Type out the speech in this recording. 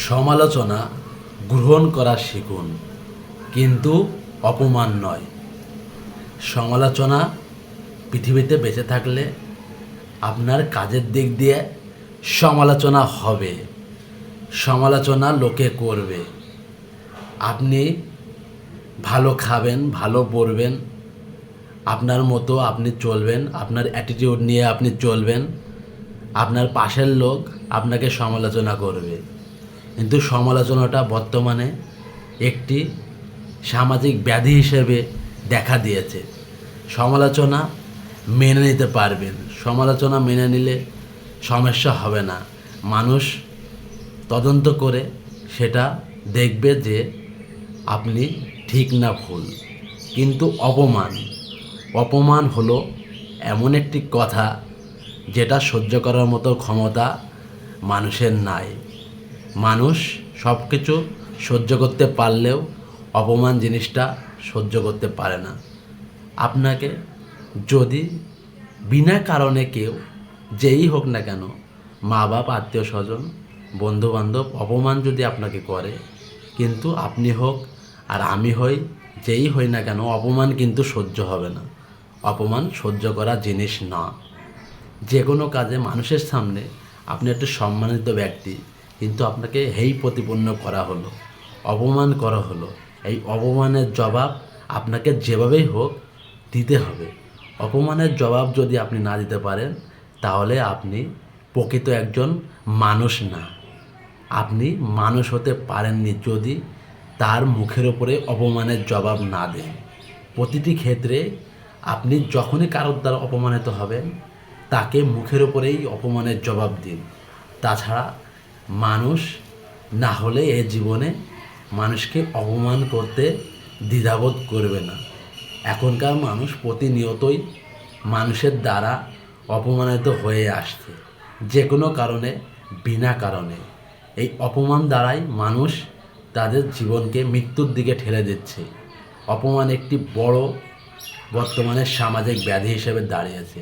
সমালোচনা গ্রহণ করা শিখুন, কিন্তু অপমান নয়। সমালোচনা পৃথিবীতে বেঁচে থাকলে আপনার কাজের দিক দিয়ে সমালোচনা হবে, সমালোচনা লোকে করবে। আপনি ভালো খাবেন, ভালো পড়বেন, আপনার মতো আপনি চলবেন, আপনার অ্যাটিটিউড নিয়ে আপনি চলবেন, আপনার পাশের লোক আপনাকে সমালোচনা করবে। কিন্তু সমালোচনাটা বর্তমানে একটি সামাজিক ব্যাধি হিসেবে দেখা দিয়েছে। সমালোচনা মেনে নিতে পারবেন, সমালোচনা মেনে নিলে সমস্যা হবে না। মানুষ তদন্ত করে সেটা দেখবে যে আপনি ঠিক না ভুল। কিন্তু অপমান হলো এমন একটি কথা যেটা সহ্য করার মতো ক্ষমতা মানুষের নাই। মানুষ সব কিছু সহ্য করতে পারলেও অপমান জিনিসটা সহ্য করতে পারে না। আপনাকে যদি বিনা কারণে কেউ, যেই হোক না কেন, মা বাপ, আত্মীয় স্বজন, বন্ধুবান্ধব অপমান যদি আপনাকে করে, কিন্তু আপনি হোক আর আমি হই, যেই হই না কেন, অপমান কিন্তু সহ্য হবে না। অপমান সহ্য করা জিনিস না। যে কোনো কাজে মানুষের সামনে আপনি একটা সম্মানিত ব্যক্তি, কিন্তু আপনাকে হেয় প্রতিপন্ন করা হলো, অপমান করা হলো। এই অপমানের জবাব আপনাকে যেভাবেই হোক দিতে হবে। অপমানের জবাব যদি আপনি না দিতে পারেন, তাহলে আপনি প্রকৃত একজন মানুষ না। আপনি মানুষ হতে পারেননি যদি তার মুখের ওপরে অপমানের জবাব না দেন। প্রতিটি ক্ষেত্রে আপনি যখনই কারোর দ্বারা অপমানিত হবেন, তাকে মুখের ওপরেই অপমানের জবাব দিন। তাছাড়া মানুষ না হলে এ জীবনে মানুষকে অপমান করতে দ্বিধাবোধ করবে না। এখনকার মানুষ প্রতিনিয়তই মানুষের দ্বারা অপমানিত হয়ে আসছে, যে কোনো কারণে, বিনা কারণে। এই অপমান দ্বারাই মানুষ তাদের জীবনকে মৃত্যুর দিকে ঠেলে দিচ্ছে। অপমান একটি বড় বর্তমানে সামাজিক ব্যাধি হিসেবে দাঁড়িয়েছে।